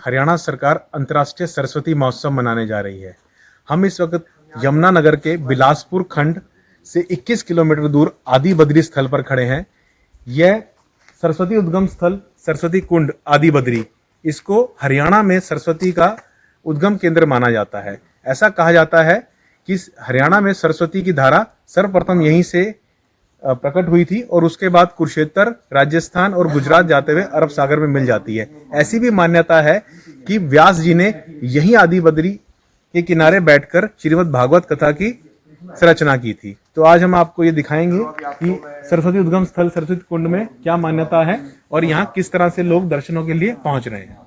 हरियाणा सरकार अंतर्राष्ट्रीय सरस्वती महोत्सव मनाने जा रही है। हम इस वक्त यमुनानगर के बिलासपुर खंड से 21 किलोमीटर दूर आदि बद्री स्थल पर खड़े हैं। यह सरस्वती उद्गम स्थल सरस्वती कुंड आदि बद्री, इसको हरियाणा में सरस्वती का उद्गम केंद्र माना जाता है। ऐसा कहा जाता है कि हरियाणा में सरस्वती की धारा सर्वप्रथम यहीं से प्रकट हुई थी और उसके बाद कुरुक्षेत्र, राजस्थान और गुजरात जाते हुए अरब सागर में मिल जाती है। ऐसी भी मान्यता है कि व्यास जी ने यहीं आदि बद्री के किनारे बैठकर श्रीमद् भागवत कथा की रचना की थी। तो आज हम आपको ये दिखाएंगे कि सरस्वती उद्गम स्थल सरस्वती कुंड में क्या मान्यता है और यहाँ किस तरह से लोग दर्शनों के लिए पहुंच रहे हैं।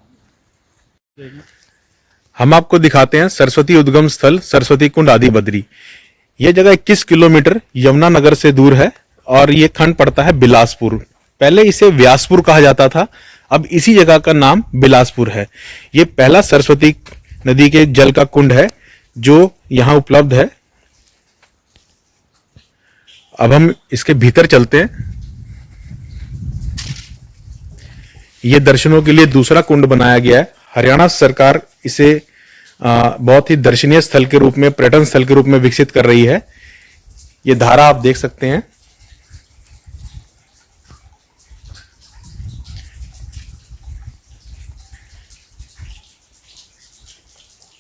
हम आपको दिखाते हैं सरस्वती उद्गम स्थल सरस्वती कुंड आदि बद्री। यह जगह 21 किलोमीटर यमुनानगर से दूर है और ये खंड पड़ता है बिलासपुर। पहले इसे व्यासपुर कहा जाता था, अब इसी जगह का नाम बिलासपुर है। ये पहला सरस्वती नदी के जल का कुंड है जो यहां उपलब्ध है। अब हम इसके भीतर चलते हैं। ये दर्शनों के लिए दूसरा कुंड बनाया गया है। हरियाणा सरकार इसे बहुत ही दर्शनीय स्थल के रूप में, पर्यटन स्थल के रूप में विकसित कर रही है। ये धारा आप देख सकते हैं।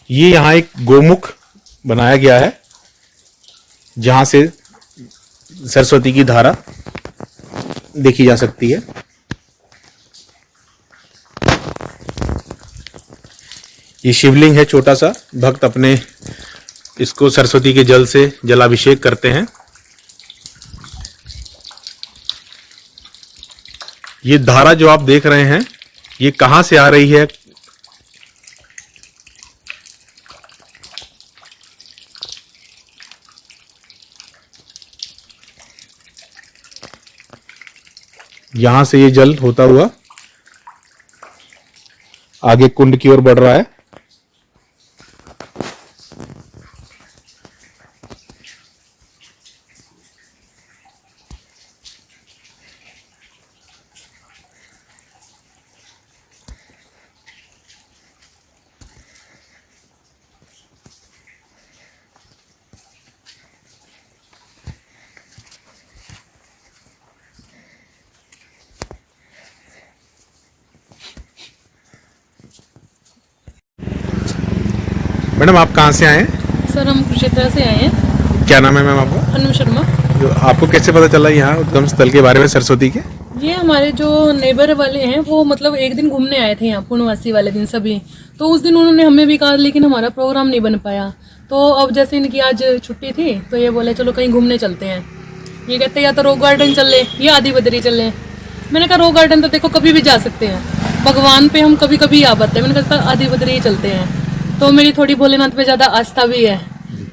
ये यहां एक गोमुख बनाया गया है जहां से सरस्वती की धारा देखी जा सकती है। ये शिवलिंग है छोटा सा, भक्त अपने इसको सरस्वती के जल से जलाभिषेक करते हैं। ये धारा जो आप देख रहे हैं ये कहां से आ रही है? यहां से ये जल होता हुआ आगे कुंड की ओर बढ़ रहा है। मैडम आप कहाँ से आए हैं? सर हम कुरुक्षेत्र से आए हैं। क्या नाम है मैम आपका? अनु शर्मा। जो आपको कैसे पता चला यहाँ उद्गम स्थल के बारे में सरस्वती के? ये हमारे जो नेबर वाले हैं वो मतलब एक दिन घूमने आए थे यहाँ पूर्णवासी वाले दिन सभी, तो उस दिन उन्होंने हमें भी कहा लेकिन हमारा प्रोग्राम नहीं बन पाया। तो अब जैसे इनकी आज छुट्टी थी तो ये बोले चलो कहीं घूमने चलते हैं। ये कहते या तो रॉक गार्डन चल ले या आदि बद्री चल ले। मैंने कहा रॉक गार्डन तो देखो कभी भी जा सकते हैं, भगवान पे हम कभी कभी आ पाते हैं। मैंने कहा आदि बद्री ही चलते हैं। तो मेरी थोड़ी भोलेनाथ पे ज़्यादा आस्था भी है,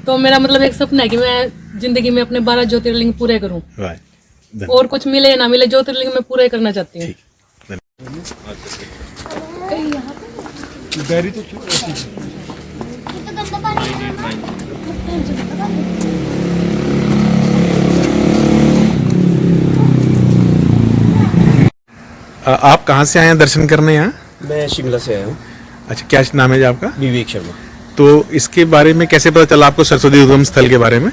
तो मेरा मतलब एक सपना है कि मैं जिंदगी में अपने 12 ज्योतिर्लिंग पूरे करूं। और कुछ मिले या ना मिले ज्योतिर्लिंग में पूरे करना चाहती हूँ। आप कहाँ से आए हैं दर्शन करने यहाँ? मैं शिमला से आया हूँ। अच्छा, क्या नाम है जी आपका? विवेक शर्मा। तो इसके बारे में कैसे पता चला आपको सरस्वती उद्गम स्थल के बारे में?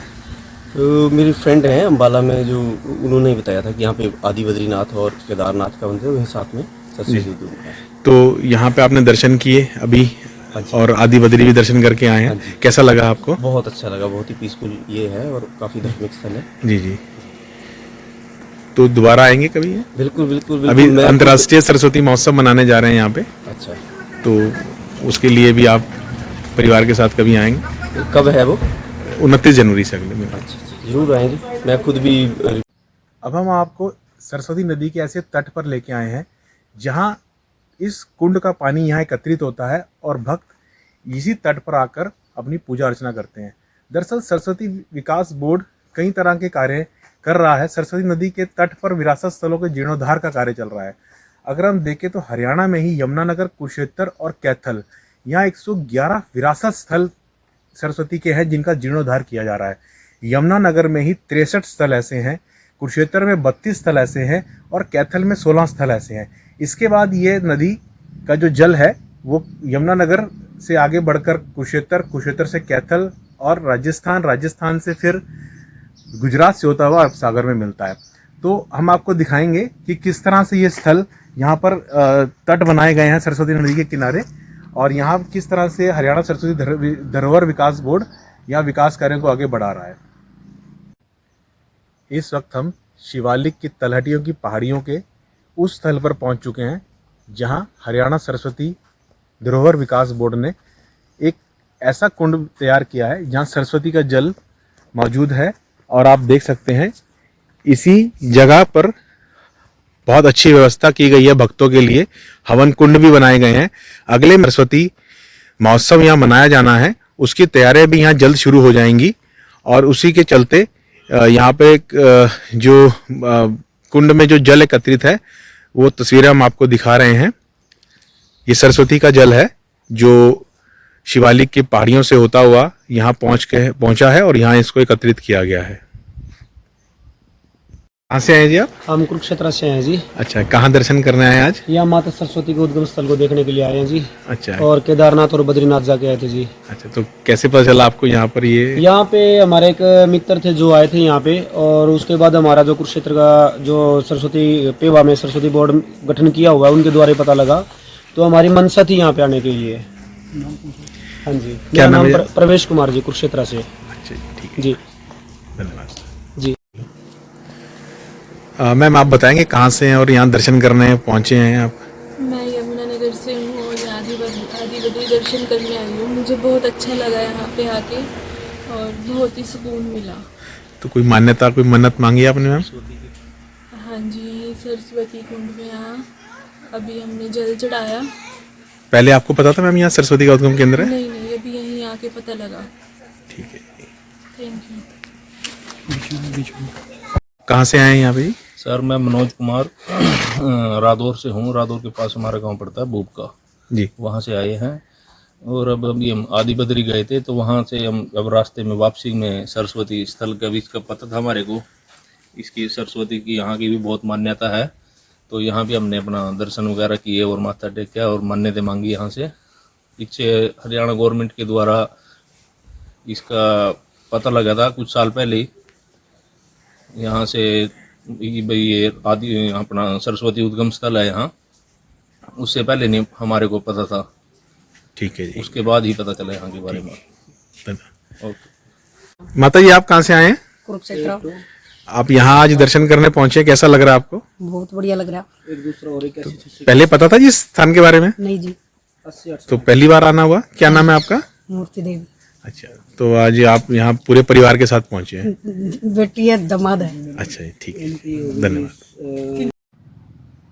तो मेरी फ्रेंड है अम्बाला में, जो उन्होंने बताया था कि यहाँ पे आदि बद्रीनाथ और केदारनाथ का मंदिर वहीं साथ में सरस्वती उद्गम है। तो यहाँ पे आपने दर्शन किए अभी और आदि बद्री भी दर्शन करके आए हैं, कैसा लगा आपको? बहुत अच्छा लगा, बहुत ही पीसफुल ये है और काफ़ी धार्मिक स्थल है। जी जी। तो दोबारा आएंगे कभी? बिल्कुल बिल्कुल बिल्कुल। अभी अंतर्राष्ट्रीय सरस्वती महोत्सव मनाने जा रहे हैं यहाँ पे। अच्छा, तो उसके लिए भी आप परिवार के साथ कभी आएंगे? कब है वो? 29 जनवरी से अगले महीने। अच्छा, जरूर आएंगे। मैं खुद भी। अब हम आपको सरस्वती नदी के ऐसे तट पर लेके आए हैं जहाँ इस कुंड का पानी यहाँ एकत्रित होता है और भक्त इसी तट पर आकर अपनी पूजा अर्चना करते हैं। दरअसल सरस्वती विकास बोर्ड कई तरह के कार्य कर रहा है। सरस्वती नदी के तट पर विरासत स्थलों के जीर्णोद्धार का कार्य चल रहा है। अगर हम देखें तो हरियाणा में ही यमुनानगर, कुरुक्षेत्र और कैथल, यहाँ 111 विरासत स्थल सरस्वती के हैं जिनका जीर्णोद्धार किया जा रहा है। यमुनानगर में ही 63 स्थल ऐसे हैं, कुरुक्षेत्र में 32 स्थल ऐसे हैं और कैथल में 16 स्थल ऐसे हैं। इसके बाद ये नदी का जो जल है वो यमुनानगर से आगे बढ़कर कुरुक्षेत्र, कुरुक्षेत्र से कैथल और राजस्थान, राजस्थान से फिर गुजरात से होता हुआ अरब सागर में मिलता है। तो हम आपको दिखाएंगे कि किस तरह से ये स्थल यहाँ पर तट बनाए गए हैं सरस्वती नदी के किनारे, और यहाँ किस तरह से हरियाणा सरस्वती धरोहर विकास बोर्ड यहाँ विकास कार्यों को आगे बढ़ा रहा है। इस वक्त हम शिवालिक की तलहटियों की पहाड़ियों के उस स्थल पर पहुंच चुके हैं जहां हरियाणा सरस्वती धरोहर विकास बोर्ड ने एक ऐसा कुंड तैयार किया है जहां सरस्वती का जल मौजूद है। और आप देख सकते हैं इसी जगह पर बहुत अच्छी व्यवस्था की गई है भक्तों के लिए, हवन कुंड भी बनाए गए हैं। अगले सरस्वती महोत्सव यहाँ मनाया जाना है, उसकी तैयारियां भी यहाँ जल्द शुरू हो जाएंगी। और उसी के चलते यहाँ पे जो कुंड में जो जल एकत्रित है वो तस्वीरें हम आपको दिखा रहे हैं। ये सरस्वती का जल है जो शिवालिक की पहाड़ियों से होता हुआ यहाँ पहुंचा है और यहाँ इसको एकत्रित किया गया है। कहाँ से आए जी आप? हम कुरुक्षेत्र से हैं जी। अच्छा, कहाँ दर्शन करने आए आज? यहाँ माता सरस्वती के उद्गम स्थल को देखने के लिए आए हैं जी। अच्छा, और केदारनाथ और बद्रीनाथ जाके आए थे जी। अच्छा, तो कैसे पता चला आपको यहाँ पर ये? यहाँ पे हमारे एक मित्र थे जो आए थे यहाँ पे, और उसके बाद हमारा जो कुरुक्षेत्र का जो सरस्वती पेवा में सरस्वती बोर्ड गठन किया हुआ है उनके द्वारा पता लगा, तो हमारी मनसा थी यहाँ पे आने के लिए। हाँ जी, क्या मेरा नाम नाम है? प्रवेश कुमार जी, कुरुक्षेत्र से। अच्छा, ठीक है, जी धन्यवाद जी। मैम, आप बताएंगे कहाँ से हैं और यहाँ दर्शन करने पहुँचे हैं आप? मैं यमुनानगर से हूँ और यहाँ आदि बद्री दर्शन करने आई हूँ। मुझे बहुत अच्छा लगा यहाँ पे आके और बहुत ही सुकून मिला। तो कोई मान्यता, कोई मन्नत मांगी आपने मैम? हाँ जी, सरस्वती कुंड में यहाँ अभी हमने जल चढ़ाया। पहले आपको पता था मैम यहाँ सरस्वती का उद्गम केंद्र है? नहीं नहीं, अभी यहीं आके पता लगा। ठीक है, थैंक यू। कहाँ से आए हैं यहाँ पे जी? सर मैं मनोज कुमार रादौर से हूँ। रादौर के पास हमारा गांव पड़ता है भूपका जी। वहाँ से आए हैं। और अब अभी हम आदि बद्री गए थे तो वहाँ से हम अब रास्ते में वापसी में सरस्वती स्थल का भी इसका पता था हमारे को, इसकी सरस्वती की यहाँ की भी बहुत मान्यता है। तो यहाँ भी हमने अपना दर्शन वगैरह किए और माथा टेका और मान्यता मांगी यहाँ से। पीछे हरियाणा गवर्नमेंट के द्वारा इसका पता लगा था कुछ साल पहले ही यहाँ से भाई ये आदि अपना सरस्वती उद्गम स्थल है यहाँ, उससे पहले नहीं हमारे को पता था। ठीक है जी, उसके बाद ही पता चला यहाँ के बारे में। धन्यवाद। ओके। माता जी, आप कहाँ से आए हैं? कुरुक्षेत्र। आप यहाँ आज दर्शन करने पहुंचे, कैसा लग रहा है आपको? बहुत बढ़िया लग रहा। एक दूसरा और एक पहले पता था जी इस स्थान के बारे में? नहीं जी, तो पहली बार आना हुआ? क्या नाम है आपका? मूर्ति देवी। अच्छा, तो आज आप यहाँ पूरे परिवार के साथ पहुंचे हैं? बेटी है, दामाद है। अच्छा, ठीक है, धन्यवाद।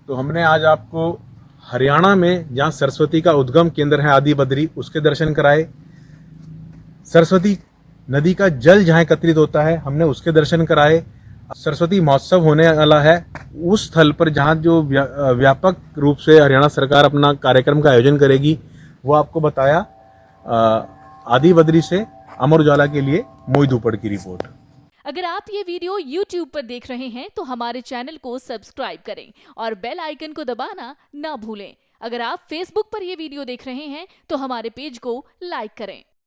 तो हमने आज आपको हरियाणा में जहाँ सरस्वती का उद्गम केंद्र है आदि बद्री, उसके दर्शन कराए। सरस्वती नदी का जल जहाँ एकत्रित होता है हमने उसके दर्शन कराए। सरस्वती महोत्सव होने वाला है उस स्थल पर जहाँ जो व्यापक रूप से हरियाणा सरकार अपना कार्यक्रम का आयोजन करेगी वो आपको बताया। आदि बद्री से अमर उजाला के लिए मोहित उपड़ की रिपोर्ट। अगर आप ये वीडियो YouTube पर देख रहे हैं तो हमारे चैनल को सब्सक्राइब करें और बेल आइकन को दबाना ना भूलें। अगर आप Facebook पर ये वीडियो देख रहे हैं तो हमारे पेज को लाइक करें।